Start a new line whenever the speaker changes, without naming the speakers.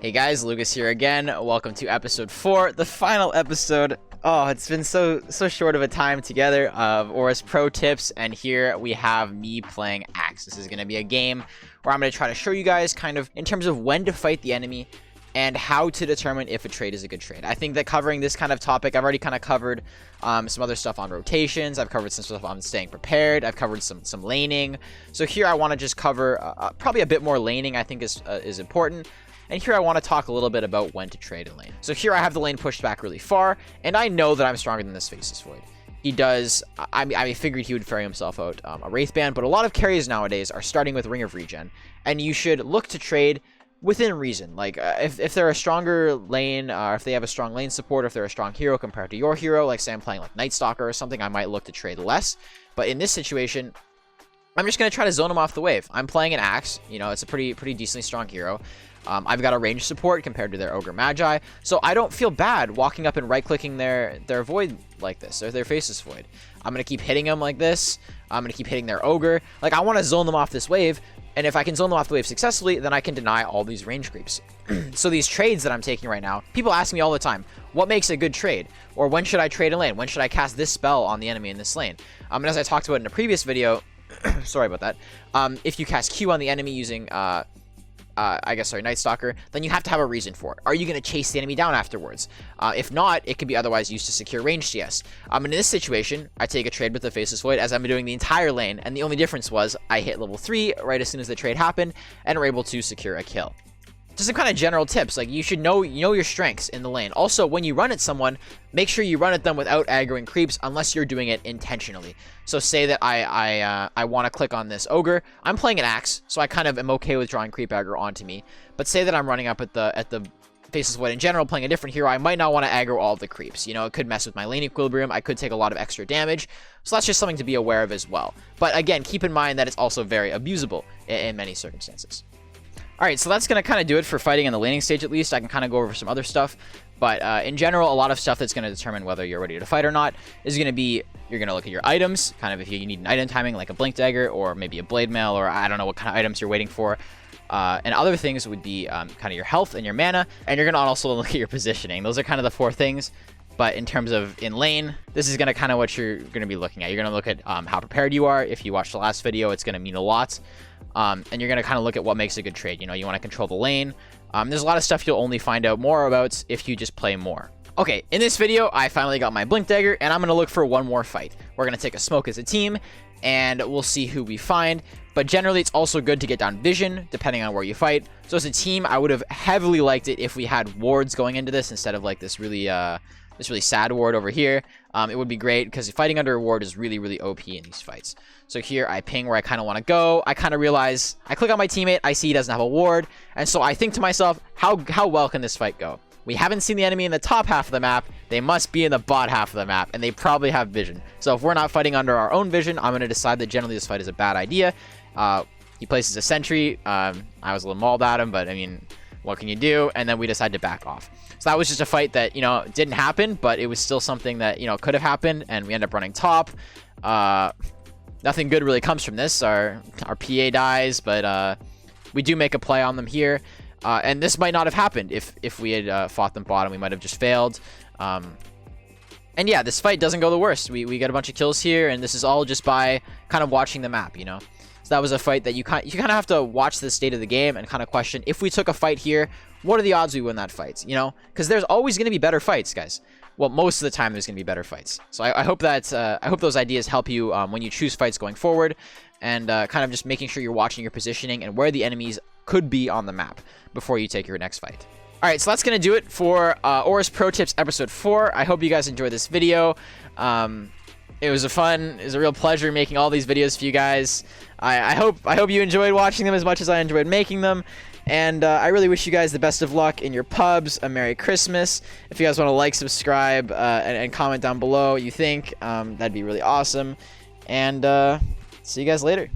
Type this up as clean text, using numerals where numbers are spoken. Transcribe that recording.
Hey guys, Lucas here again. Welcome to episode 4, the final episode. Oh, it's been so short of a time together of AORUS Pro tips, and here we have me playing Axe. This is going to be a game where I'm going to try to show you guys kind of in terms of when to fight the enemy and how to determine if a trade is a good trade. I think that covering this kind of topic, I've already kind of covered some other stuff on rotations. I've covered some stuff on staying prepared. I've covered some laning. So here I want to just cover probably a bit more laning. I think is important. And here I want to talk a little bit about when to trade in lane. So here I have the lane pushed back really far, and I know that I'm stronger than this Faceless Void. He does, I figured he would ferry himself out a Wraith Band, but a lot of carries nowadays are starting with Ring of Regen, and you should look to trade within reason. Like, if they're a stronger lane, or if they have a strong lane support, or if they're a strong hero compared to your hero, like say I'm playing like Night Stalker or something, I might look to trade less. But in this situation, I'm just going to try to zone him off the wave. I'm playing an Axe, you know, it's a pretty decently strong hero. I've got a range support compared to their Ogre Magi, so I don't feel bad walking up and right-clicking their Void like this, or their Faceless Void. I'm going to keep hitting them like this. I'm going to keep hitting their Ogre. Like, I want to zone them off this wave, and if I can zone them off the wave successfully, then I can deny all these range creeps. So these trades that I'm taking right now, people ask me all the time, what makes a good trade? Or when should I trade a lane? When should I cast this spell on the enemy in this lane? And as I talked about in a previous video, sorry about that, if you cast Q on the enemy using... Night Stalker, then you have to have a reason for it. Are you going to chase the enemy down afterwards? If not, it can be otherwise used to secure range CS. And in this situation, I take a trade with the Faceless Void as I'm doing the entire lane, and the only difference was I hit level 3 right as soon as the trade happened, and were able to secure a kill. Just some kind of general tips, like you should know your strengths in the lane. Also, when you run at someone, make sure you run at them without aggroing creeps unless you're doing it intentionally. So say that I want to click on this Ogre. I'm playing an Axe, so I kind of am okay with drawing creep aggro onto me. But say that I'm running up at the Faceless Void in general, playing a different hero, I might not want to aggro all of the creeps. You know, it could mess with my lane equilibrium. I could take a lot of extra damage. So that's just something to be aware of as well. But again, keep in mind that it's also very abusable in many circumstances. Alright, so that's going to kind of do it for fighting in the laning stage at least. I can kind of go over some other stuff. But in general, a lot of stuff that's going to determine whether you're ready to fight or not is going to be, you're going to look at your items, kind of if you need an item timing like a Blink Dagger or maybe a Blade Mail, or I don't know what kind of items you're waiting for. And other things would be kind of your health and your mana, and you're going to also look at your positioning. Those are kind of the 4 things. But in terms of in lane, this is going to kind of what you're going to be looking at. You're going to look at how prepared you are. If you watched the last video, it's going to mean a lot. And you're going to kind of look at what makes a good trade. You know, you want to control the lane. There's a lot of stuff you'll only find out more about if you just play more. Okay, in this video, I finally got my Blink Dagger, and I'm going to look for one more fight. We're going to take a smoke as a team, and we'll see who we find. But generally, it's also good to get down vision, depending on where you fight. So as a team, I would have heavily liked it if we had wards going into this instead of like this really sad ward over here. It would be great because fighting under a ward is really OP in these fights. So here I ping where I kind of want to go. I kind of realize, I click on my teammate, I see he doesn't have a ward, and so I think to myself, how well can this fight go? We haven't seen the enemy in the top half of the map. They must be in the bot half of the map, and they probably have vision. So if we're not fighting under our own vision, I'm going to decide that generally this fight is a bad idea. He places a sentry. I was a little mauled at him, but I mean, what can you do? And then we decide to back off. So that was just a fight that, you know, didn't happen, but it was still something that, you know, could have happened, and we end up running top. Nothing good really comes from this. Our PA dies, but we do make a play on them here. And this might not have happened if we had fought them bottom. We might have just failed. And yeah, this fight doesn't go the worst. We get a bunch of kills here, and this is all just by kind of watching the map, you know. So that was a fight that you kind of have to watch the state of the game and kind of question, if we took a fight here, what are the odds we win that fight, you know? Because there's always going to be better fights, guys. Well, most of the time there's going to be better fights. So I hope that I hope those ideas help you when you choose fights going forward, and kind of just making sure you're watching your positioning and where the enemies could be on the map before you take your next fight. Alright, so that's going to do it for AORUS Pro Tips episode 4. I hope you guys enjoyed this video. It was a real pleasure making all these videos for you guys. I hope you enjoyed watching them as much as I enjoyed making them. And I really wish you guys the best of luck in your pubs. A Merry Christmas. If you guys want to like, subscribe, and comment down below what you think, that'd be really awesome. And see you guys later.